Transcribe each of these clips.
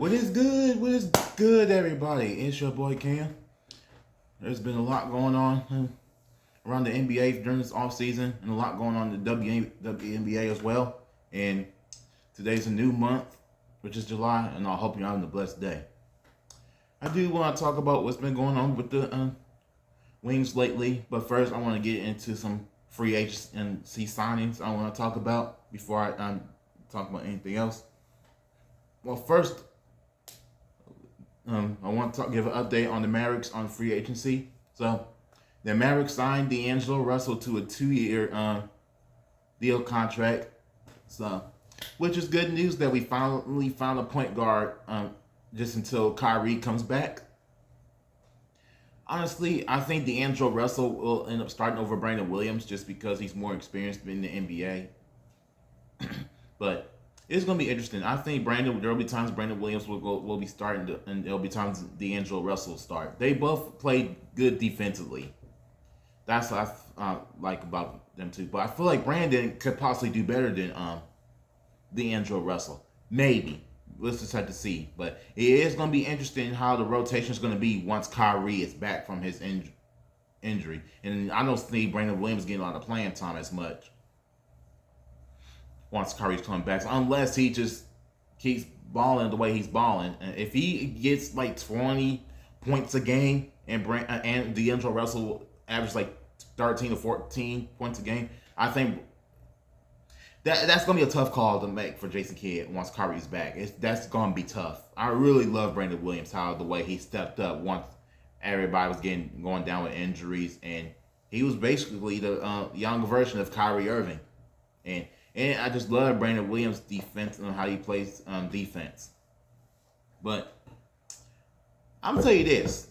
What is good? What is good, everybody? It's your boy Cam. There's been a lot going on around the NBA during this off season, and a lot going on in the WNBA as well. And today's a new month, which is July, and I hope you're having a blessed day. I do want to talk about what's been going on with the Wings lately, but first I want to get into some free agency signings I want to talk about before I talk about anything else. Well, first, I want to give an update on the Mavericks on free agency. So, the Mavericks signed DAngelo Russell to a 2-year deal contract. So, which is good news that we finally found a point guard just until Kyrie comes back. Honestly, I think DAngelo Russell will end up starting over Brandon Williams just because he's more experienced in the NBA. But it's going to be interesting. I think there will be times Brandon Williams will be starting, and there will be times DAngelo Russell will start. They both played good defensively. That's what I like about them too. But I feel like Brandon could possibly do better than DAngelo Russell. Maybe. Let's just have to see. But it is going to be interesting how the rotation is going to be once Kyrie is back from his injury. And I don't see Brandon Williams getting a lot of playing time as much once Kyrie's coming back, unless he just keeps balling the way he's balling. And if he gets like 20 points a game and DAngelo Russell will average like 13 to 14 points a game, I think that's going to be a tough call to make for Jason Kidd once Kyrie's back. That's going to be tough. I really love Brandon Williams, the way he stepped up once everybody was going down with injuries, and he was basically the younger version of Kyrie Irving. And I just love Brandon Williams' defense and how he plays defense. But I'm going to tell you this.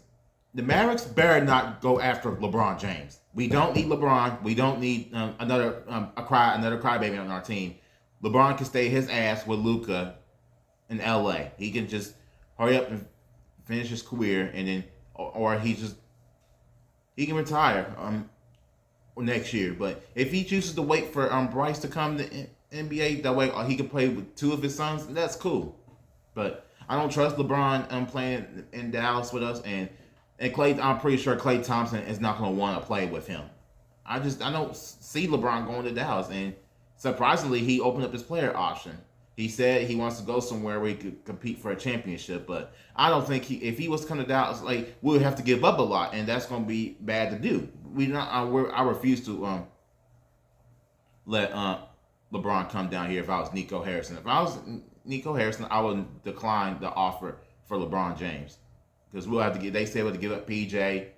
The Mavericks better not go after LeBron James. We don't need LeBron. We don't need another crybaby on our team. LeBron can stay his ass with Luka in LA. He can just hurry up and finish his career, and then or he can retire next year. But if he chooses to wait for Bryce to come to NBA, that way he can play with two of his sons, that's cool. But I don't trust LeBron playing in Dallas with us, and Klay. I'm pretty sure Klay Thompson is not going to want to play with him. I don't see LeBron going to Dallas, and surprisingly, he opened up his player option. He said he wants to go somewhere where he could compete for a championship, but I don't think if he was to come to Dallas, like, we would have to give up a lot, and that's going to be bad to do. I refuse to let LeBron come down here if I was Nico Harrison. If I was Nico Harrison, I would decline the offer for LeBron James, because we'll have to get. They said we'll have to give up PJ,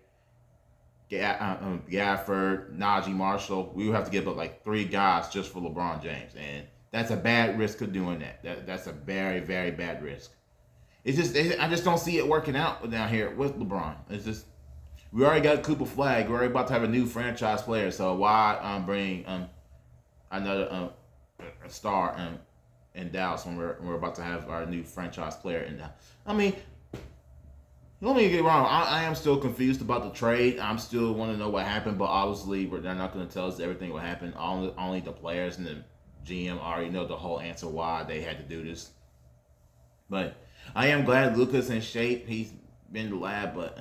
Gafford, Najee Marshall. We would have to give up like 3 guys just for LeBron James, and that's a bad risk of doing that. That's a very, very bad risk. I just don't see it working out down here with LeBron. It's just, we already got Cooper Flag. We're already about to have a new franchise player. So why bring another star in Dallas when we're about to have our new franchise player in Dallas? I mean, don't get me wrong. I am still confused about the trade. I'm still want to know what happened, but obviously they're not going to tell us everything what happened. Only the players and the GM already know the whole answer why they had to do this. But I am glad Luka's in shape. He's been in the lab, but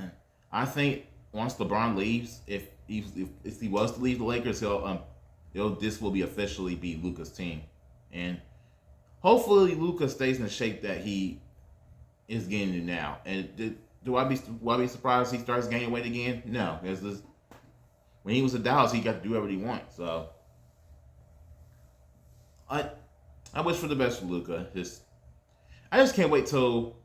I think once LeBron leaves, if he was to leave the Lakers, this will be officially be Luka's team, and hopefully Luka stays in the shape that he is getting in now. And will I be surprised if he starts gaining weight again? No, because when he was in Dallas, he got to do whatever he wants. So I wish for the best for Luka. I just can't wait till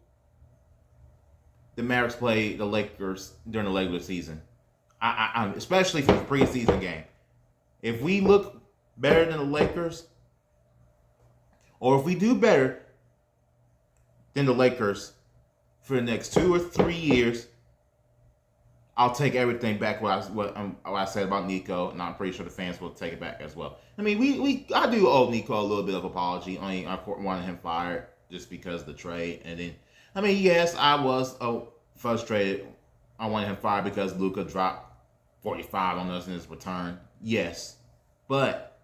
the Mavericks play the Lakers during the regular season. I especially for the preseason game. If we look better than the Lakers, or if we do better than the Lakers for the next 2 or 3 years, I'll take everything back what I said about Nico, and I'm pretty sure the fans will take it back as well. I mean, I do owe Nico a little bit of apology. I wanted him fired just because of the trade, and then, I mean, yes, I was frustrated. I wanted him fired because Luka dropped 45 on us in his return. Yes, but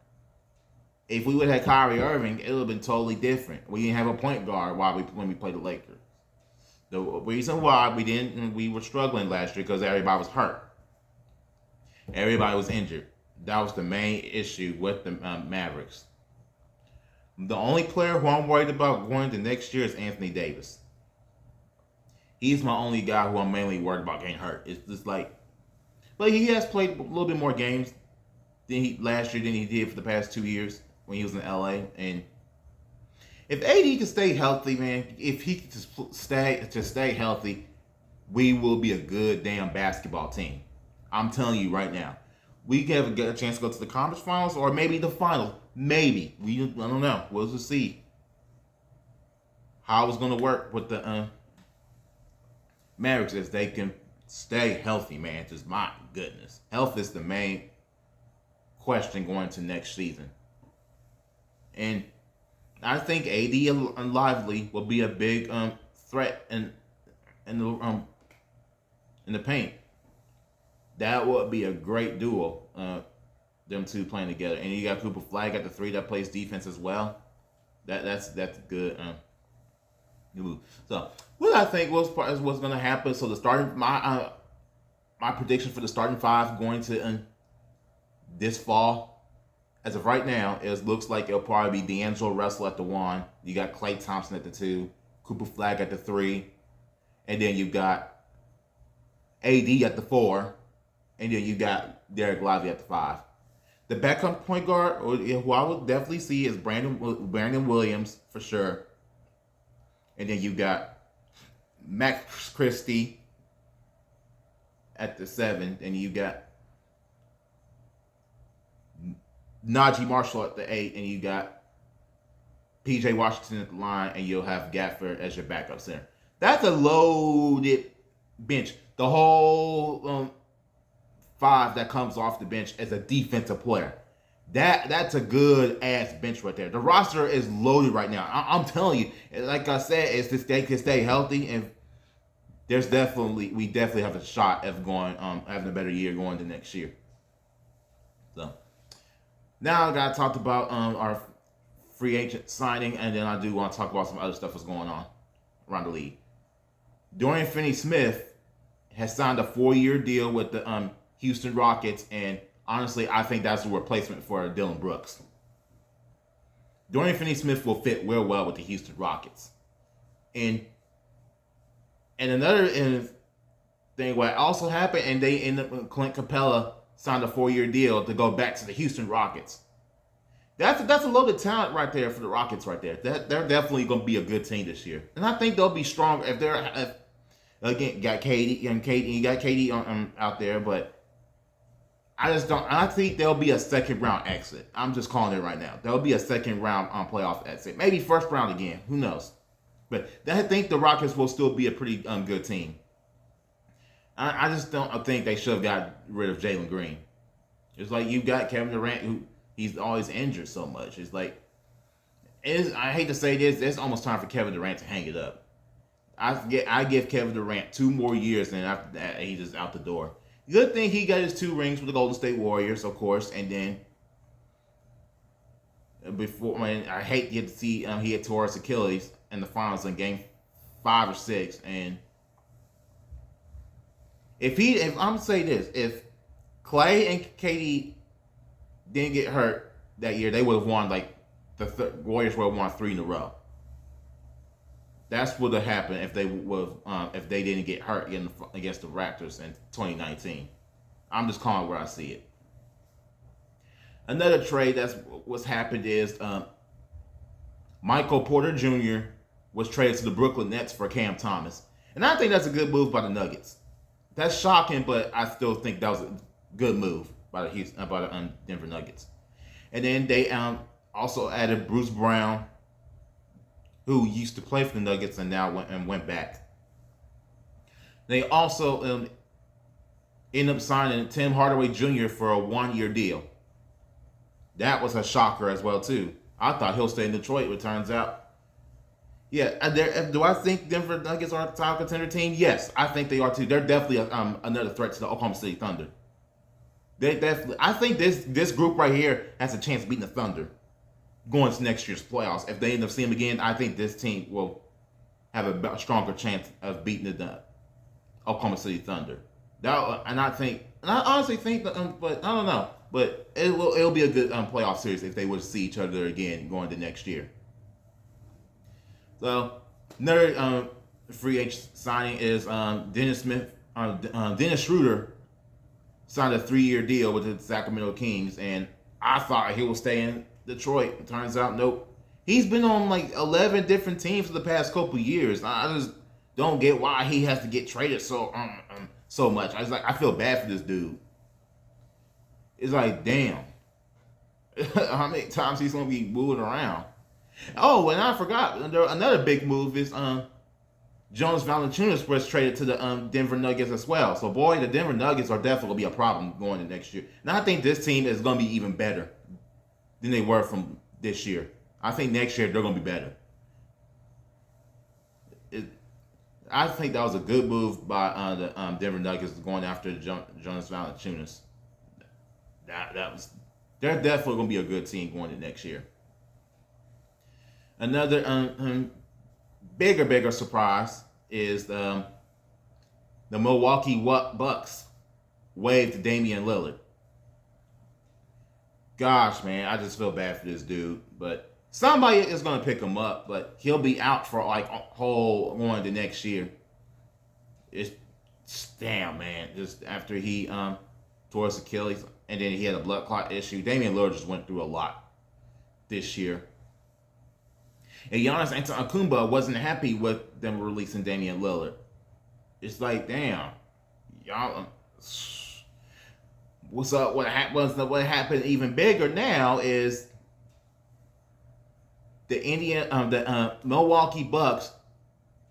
if we would have had Kyrie Irving, it would have been totally different. We didn't have a point guard when we played the Lakers. The reason why we were struggling last year because everybody was hurt. Everybody was injured. That was the main issue with the Mavericks. The only player who I'm worried about going to next year is Anthony Davis. He's my only guy who I'm mainly worried about getting hurt. It's just like, but he has played a little bit more games last year than he did for the past 2 years when he was in LA. And if AD can stay healthy, man, if he can just stay healthy, we will be a good damn basketball team. I'm telling you right now. We can have a chance to go to the conference finals or maybe the finals. Maybe. I don't know. We'll just see how it's going to work with the Mavericks if they can stay healthy, man. Just my goodness. Health is the main question going to next season. And I think AD and Lively will be a big threat in the paint. That would be a great duo, them two playing together. And you got Cooper Flag at the 3 that plays defense as well. That's good. So what I think was what's going to happen. So the starting my prediction for the starting 5 going to this fall, as of right now, looks like it'll probably be DAngelo Russell at the 1. You got Klay Thompson at the 2, Cooper Flag at the 3, and then you got AD at the 4. And then you got Derek Lively at the 5. The backup point guard, who I would definitely see, is Brandon Williams for sure. And then you got Max Christie at the 7. And you got Najee Marshall at the 8. And you got PJ Washington at the line. And you'll have Gafford as your backup center. That's a loaded bench. The whole 5 that comes off the bench as a defensive player. That's a good ass bench right there. The roster is loaded right now. I'm telling you, like I said, it's just they can stay healthy, and we definitely have a shot of going having a better year going to next year. So now I gotta talk about our free agent signing, and then I do want to talk about some other stuff that's going on around the league. Dorian Finney-Smith has signed a 4-year deal with the Houston Rockets, and honestly, I think that's a replacement for Dillon Brooks. Dorian Finney-Smith will fit real well with the Houston Rockets. And another thing, what also happened, and they ended up with Clint Capella signed a 4-year deal to go back to the Houston Rockets. That's a loaded talent right there for the Rockets right there. They're definitely going to be a good team this year. And I think they'll be strong if they're, again, got KD, and you got KD out there, but I think there'll be a second round exit. I'm just calling it right now. There'll be a second round playoff exit. Maybe first round again. Who knows? But I think the Rockets will still be a pretty good team. I just don't think they should have got rid of Jalen Green. It's like you got Kevin Durant, who he's always injured so much. It's like, I hate to say this, it's almost time for Kevin Durant to hang it up. I give Kevin Durant 2 more years, and after that, he's just out the door. Good thing he got his 2 rings with the Golden State Warriors, of course, and then I hate to see he had tore his Achilles in the finals in Game 5 or 6, and if I'm gonna say this, if Klay and KD didn't get hurt that year, they would have won Warriors would have won 3 in a row. That's what would have happened if they didn't get hurt against the Raptors in 2019. I'm just calling where I see it. Another trade what's happened is Michael Porter Jr. was traded to the Brooklyn Nets for Cam Thomas, and I think that's a good move by the Nuggets. That's shocking, but I still think that was a good move by the Denver Nuggets. And then they also added Bruce Brown, who used to play for the Nuggets and now went back. They also ended up signing Tim Hardaway Jr. for a 1-year deal. That was a shocker as well, too. I thought he'll stay in Detroit, but it turns out. Yeah, do I think Denver Nuggets are a title contender team? Yes, I think they are, too. They're definitely another threat to the Oklahoma City Thunder. I think this group right here has a chance of beating the Thunder going to next year's playoffs. If they end up seeing them again, I think this team will have a stronger chance of beating the Oklahoma City Thunder. And I honestly think that, but I don't know. But it'll be a good playoff series if they would see each other again going to next year. So another free agent signing is Dennis Schroeder signed a 3-year deal with the Sacramento Kings, and I thought he would stay in Detroit. It turns out, nope. He's been on like 11 different teams for the past couple years. I just don't get why he has to get traded so much. I feel bad for this dude. It's like, damn. How many times he's gonna be moving around? Oh, and I forgot, another big move is Jonas Valanciunas was traded to the Denver Nuggets as well. So, boy, the Denver Nuggets are definitely going to be a problem going into next year. And I think this team is going to be even better than they were from this year. I think next year they're going to be better. I think that was a good move by the Denver Nuggets going after Jonas Valanciunas. They're definitely going to be a good team going into next year. Another bigger surprise is the Milwaukee Bucks waived Damian Lillard. Gosh, man, I just feel bad for this dude. But somebody is going to pick him up, but he'll be out for like a whole going to next year. It's damn, man. Just after he tore his Achilles and then he had a blood clot issue. Damian Lillard just went through a lot this year. And Giannis Antetokounmpo wasn't happy with them releasing Damian Lillard. It's like, damn, y'all, what's up? What happened even bigger now is the Milwaukee Bucks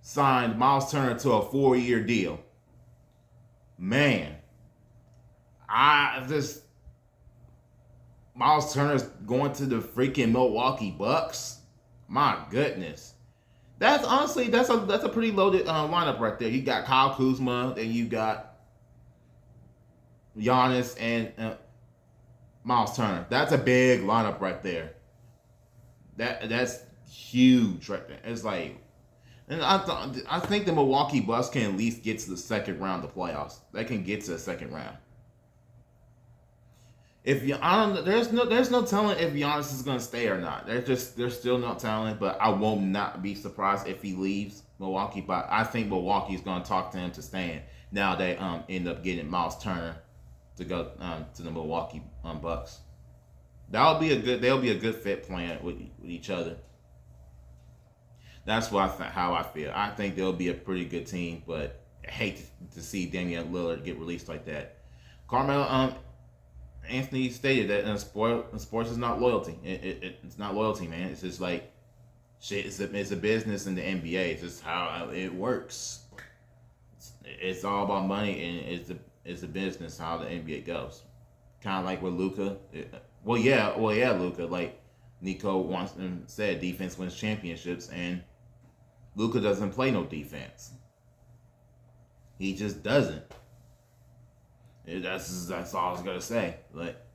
signed Miles Turner to a 4-year deal. Man, Miles Turner's going to the freaking Milwaukee Bucks. My goodness, that's a pretty loaded lineup right there. You got Kyle Kuzma, and you got Giannis and Miles Turner. That's a big lineup right there. That's huge right there. It's like, and I think the Milwaukee Bucks can at least get to the second round of the playoffs. They can get to the second round. There's no telling if Giannis is gonna stay or not. There's still no telling, but I won't not be surprised if he leaves Milwaukee. But I think Milwaukee's gonna talk to him to stay. Now they end up getting Miles Turner to go to the Milwaukee Bucks. They'll be a good fit playing with each other. That's how I feel. I think they'll be a pretty good team, but I hate to see Damian Lillard get released like that. Carmelo Anthony stated that sports is not loyalty. It's not loyalty, man. It's just like shit. It's a business in the NBA. It's just how it works. It's all about money, and it's a business how the NBA goes. Kind of like with Luka. Luka. Like Nico once said, defense wins championships, and Luka doesn't play no defense. He just doesn't. That's all I was gonna say. But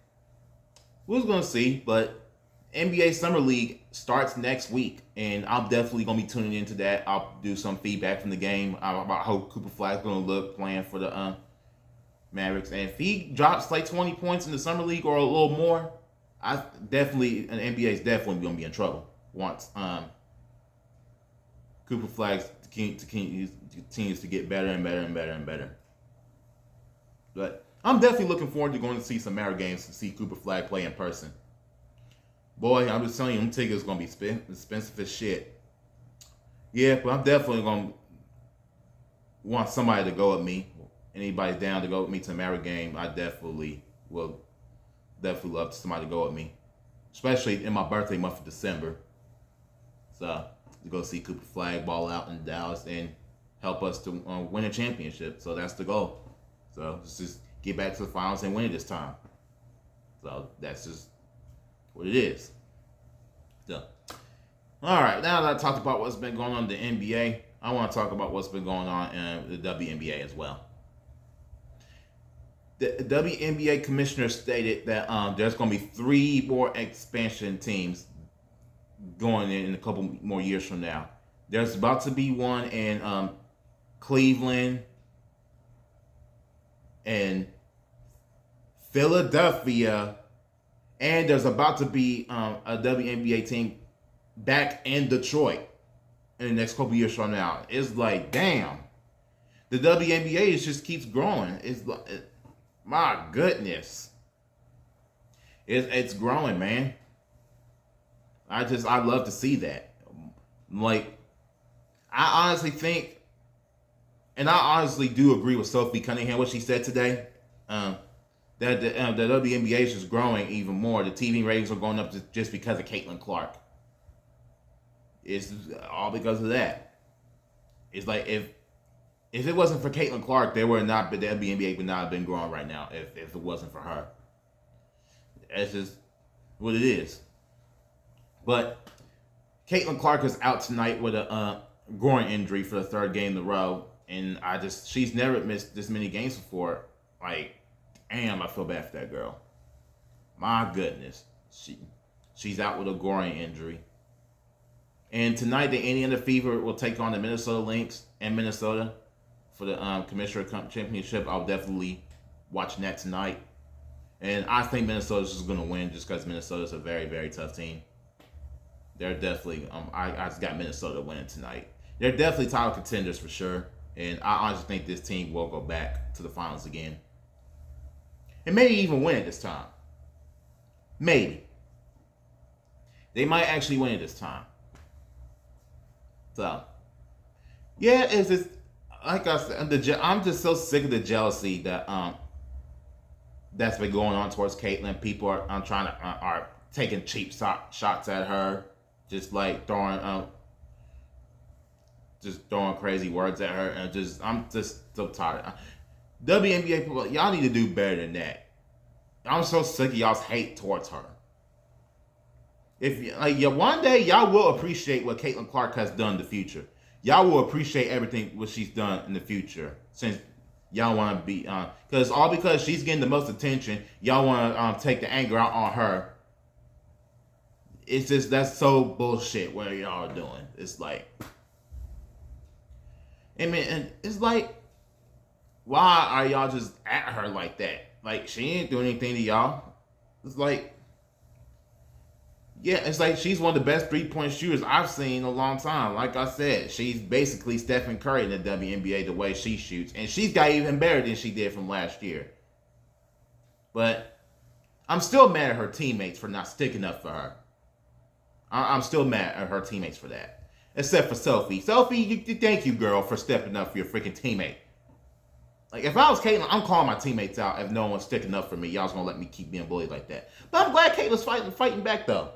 we're gonna see. But NBA Summer League starts next week, and I'm definitely gonna be tuning into that. I'll do some feedback from the game about how Cooper Flag's gonna look playing for the Mavericks. And if he drops like 20 points in the Summer League or a little more, an NBA is definitely gonna be in trouble once Cooper Flag continues to get better and better and better and better. But I'm definitely looking forward to going to see some Maverick games to see Cooper Flag play in person. Boy, I'm just telling you, them tickets are going to be expensive as shit. Yeah, but I'm definitely going to want somebody to go with me. Anybody's down to go with me to a Maverick game, I definitely will love somebody to go with me. Especially in my birthday month of December. So, to go see Cooper Flag ball out in Dallas and help us to win a championship. So, that's the goal. So let's just get back to the finals and win it this time. So that's just what it is. So, all right, now that I talked about what's been going on in the NBA, I want to talk about what's been going on in the WNBA as well. The WNBA commissioner stated that there's going to be 3 more expansion teams going in a couple more years from now. There's about to be one in Cleveland and Philadelphia, and there's about to be a WNBA team back in Detroit in the next couple years from now. It's like, damn, the WNBA just keeps growing. It's like, my goodness, it's growing, man. I love to see that. Like, I honestly think, and I honestly do agree with Sophie Cunningham what she said today. That the WNBA is just growing even more. The TV ratings are going up just because of Caitlin Clark. It's all because of that. It's like if it wasn't for Caitlin Clark, the WNBA would not have been growing right now. If it wasn't for her, that's just what it is. But Caitlin Clark is out tonight with a groin injury for the third game in a row, and she's never missed this many games before. Like, damn, I feel bad for that girl. My goodness, she's out with a groin injury. And tonight, the Indiana Fever will take on the Minnesota Lynx in Minnesota for the Commissioner Championship. I'll definitely watch that tonight. And I think Minnesota's just going to win just because Minnesota's a very, very tough team. They're definitely, I just got Minnesota winning tonight. They're definitely title contenders for sure. And I honestly think this team will go back to the finals again. And maybe even win it this time. Maybe. They might actually win it this time. So, yeah, it's just, like I said, I'm just so sick of the jealousy that that's been going on towards Caitlyn. People are taking cheap shots at her, just like throwing crazy words at her, and I'm just so tired. WNBA people, y'all need to do better than that. I'm so sick of y'all's hate towards her. One day y'all will appreciate what Caitlin Clark has done in the future. Y'all will appreciate everything what she's done in the future, since y'all want to be because she's getting the most attention. Y'all want to take the anger out on her. It's just, that's so bullshit what y'all are doing. It's like, I mean, and it's like, why are y'all just at her like that? Like, she ain't doing anything to y'all. It's like, yeah, it's like she's one of the best 3-point shooters I've seen in a long time. Like I said, she's basically Stephen Curry in the WNBA the way she shoots. And she's got even better than she did from last year. But I'm still mad at her teammates for not sticking up for her. I'm still mad at her teammates for that. Except for Sophie. Sophie, thank you, girl, for stepping up for your freaking teammate. Like, if I was Caitlyn, I'm calling my teammates out if no one's sticking up for me. Y'all's gonna let me keep being bullied like that. But I'm glad Caitlyn's fighting back, though.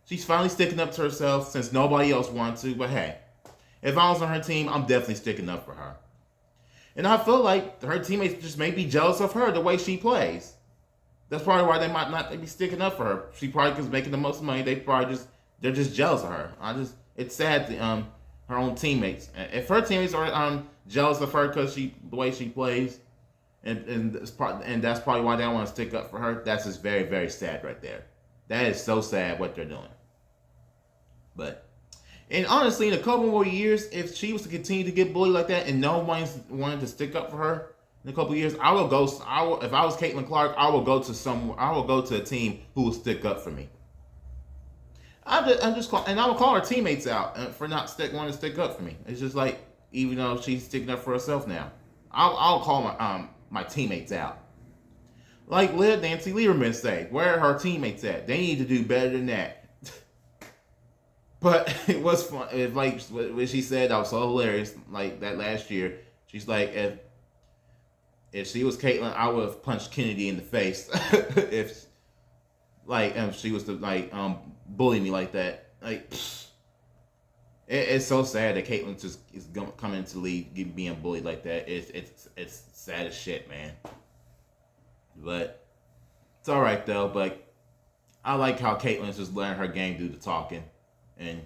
She's finally sticking up to herself since nobody else wanted to. But hey, if I was on her team, I'm definitely sticking up for her. And I feel like her teammates just may be jealous of her the way she plays. That's probably why they might not be sticking up for her. She probably is making the most money. They're just jealous of her. It's sad that her own teammates. If her teammates are jealous of her because the way she plays, and that's probably why they don't want to stick up for her. That's just very, very sad right there. That is so sad what they're doing. And honestly, in a couple more years, if she was to continue to get bullied like that and no one's wanted to stick up for her in a couple of years, if I was Caitlin Clark, I will go to a team who will stick up for me. I will call her teammates out for not wanting to stick up for me. It's just like, even though she's sticking up for herself now, I'll call my teammates out. Like Nancy Lieberman say, where are her teammates at? They need to do better than that. But it was fun. Like what she said, that was so hilarious. Like that last year, she's like, if she was Caitlyn, I would have punched Kennedy in the face. if she was to bully me like that. Like, it's so sad that Caitlyn just is coming into the league being bullied like that. It's sad as shit, man. But it's all right though. But I like how Caitlyn's just letting her game do the talking, and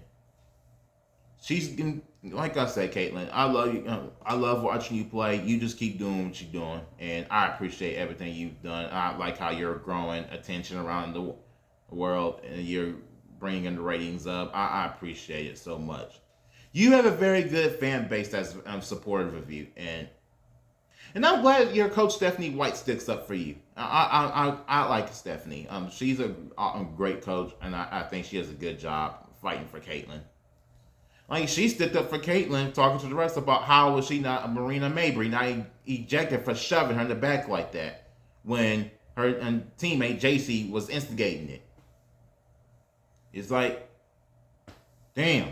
she's, like I said, Caitlyn, I love you. I love watching you play. You just keep doing what you're doing, and I appreciate everything you've done. I like how you're growing attention around the world, and you're bringing the ratings up. I appreciate it so much. You have a very good fan base that's supportive of you, and I'm glad your coach Stephanie White sticks up for you. I like Stephanie. She's a great coach, and I think she does a good job fighting for Caitlin. Like, she sticked up for Caitlin, talking to the rest about how was she not a Marina Mabry, not ejected for shoving her in the back like that when her teammate JC was instigating it. It's like, damn.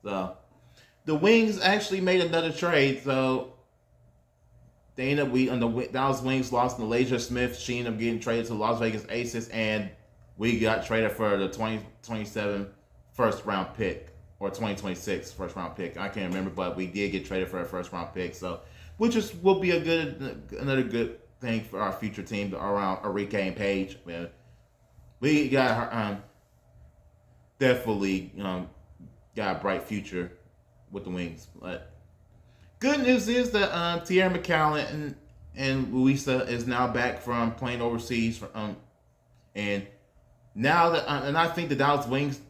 So, the Wings actually made another trade, so they ended up, the Dallas Wings lost Malaysia Smith. She ended up getting traded to Las Vegas Aces, and we got traded for the 2027 first round pick. Or 2026 first round pick. I can't remember, but we did get traded for a first round pick, so which will be another good thing for our future team around Enrique and Paige. We got definitely got a bright future with the Wings. But good news is that Tierra McCallum and Luisa is now back from playing overseas, and now that and I think the Dallas Wings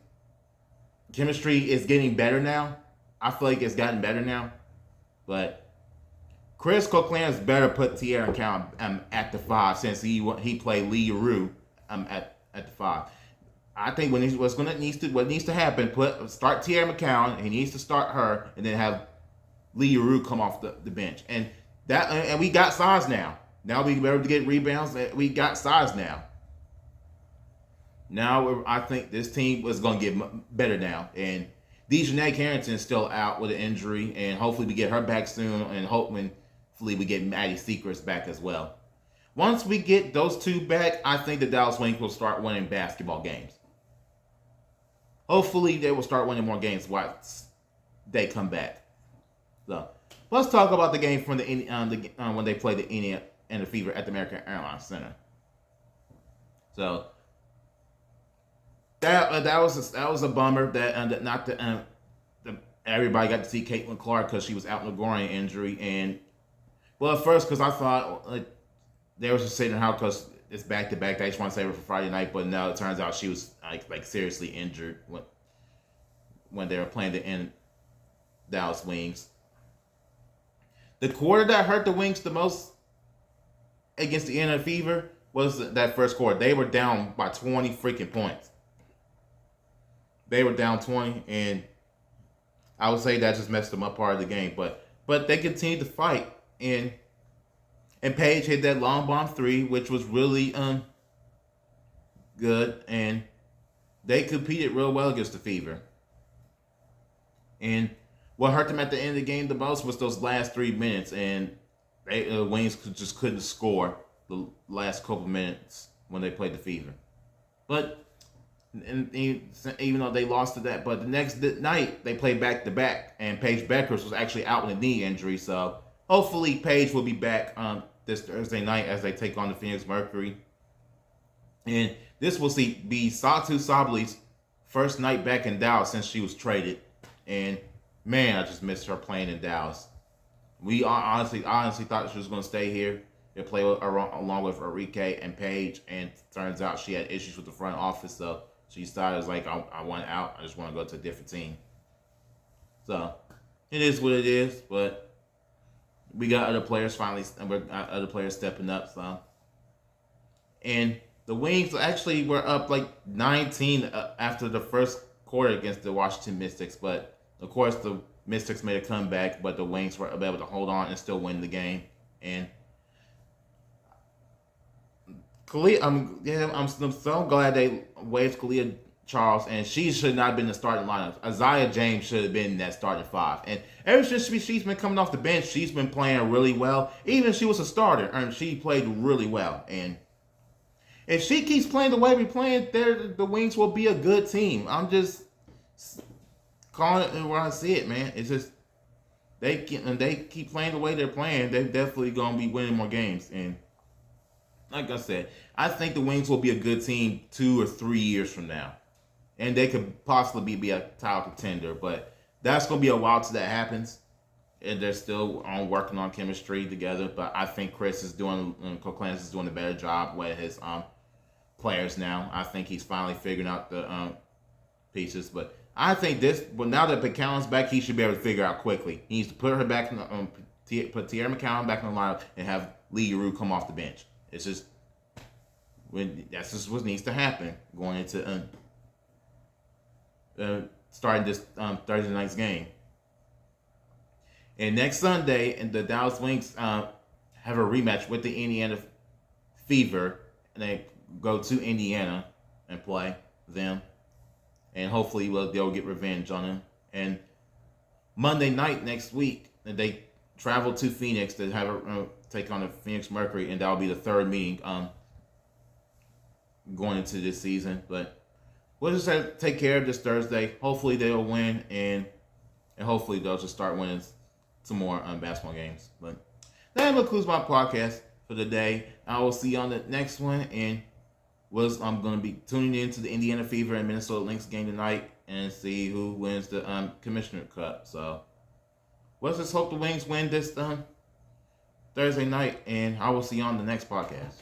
chemistry is getting better now. I feel like it's gotten better now. But Chris Coquelin's better put Tierra McCallum at the 5 since he played Lee Rue at the 5. I think what needs to happen, start Tierra McCallum. He needs to start her and then have Lee Rue come off the bench. And we got size now. Now we better to get rebounds. We got size now. Now I think this team is going to get better now. And Dejanay Carrington is still out with an injury, and hopefully we get her back soon, and hopefully we get Maddie Secrets back as well. Once we get those two back, I think the Dallas Wings will start winning basketball games. Hopefully they will start winning more games once they come back. So let's talk about the game from when they played the Indiana and the Fever at the American Airlines Center. So that was a bummer that everybody got to see Caitlin Clark because she was out with a groin injury. And well, at first, because I thought they were just sitting in the house because it's back to back. They just want to save her for Friday night, but no, it turns out she was like seriously injured when they were playing the Dallas Wings. The quarter that hurt the Wings the most against the Indiana Fever was that first quarter. They were down by 20 freaking points. They were down 20, and I would say that just messed them up part of the game. But they continued to fight, and Paige hit that long bomb 3, which was really good, and they competed real well against the Fever. And what hurt them at the end of the game the most was those last 3 minutes, and Wings just couldn't score the last couple minutes when they played the Fever. But and even though they lost to that, but the next night they played back to back, and Paige Beckers was actually out with a knee injury. So hopefully Paige will be back this Thursday night as they take on the Phoenix Mercury. And this will be Satu Sabli's first night back in Dallas since she was traded. And man, I just missed her playing in Dallas. We honestly thought she was going to stay here and play along with Enrique and Paige, and turns out she had issues with the front office, so she decided, I want out. I just want to go to a different team. So, it is what it is, but we got other players other players stepping up, so. And the Wings actually were up 19 after the first quarter against the Washington Mystics, but of course the Mystics made a comeback, but the Wings were able to hold on and still win the game. And I'm so glad they waived Kalia Charles, and she should not have been the starting lineup. Isaiah James should have been in that starting 5. And ever since she's been coming off the bench, she's been playing really well. Even if she was a starter, and she played really well. And if she keeps playing the way we're playing, the Wings will be a good team. I'm just calling it where I see it, man. It's just they keep playing the way they're playing, they're definitely gonna be winning more games. And like I said, I think the Wings will be a good team 2 or 3 years from now, and they could possibly be a title contender. But that's gonna be a while till that happens, and they're still working on chemistry together. But I think Coquelin's is doing a better job with his players now. I think he's finally figuring out the pieces. But I think this, but now that McCown's back, he should be able to figure out quickly. He needs to put her back in the, put Tierra McCown back in the lineup and have Lee Rue come off the bench. It's just that's just what needs to happen going into starting this Thursday night's game. And next Sunday, and the Dallas Wings have a rematch with the Indiana Fever, and they go to Indiana and play them. And hopefully they'll get revenge on them. And Monday night next week, they travel to Phoenix to have take on the Phoenix Mercury, and that'll be the third meeting going into this season. But we'll just have to take care of this Thursday. Hopefully they'll win, and hopefully they'll just start winning some more basketball games. But that concludes my podcast for the day. I will see you on the next one, and I'm going to be tuning into the Indiana Fever and Minnesota Lynx game tonight and see who wins the Commissioner Cup. So let's just hope the Wings win this Thursday night, and I will see you on the next podcast.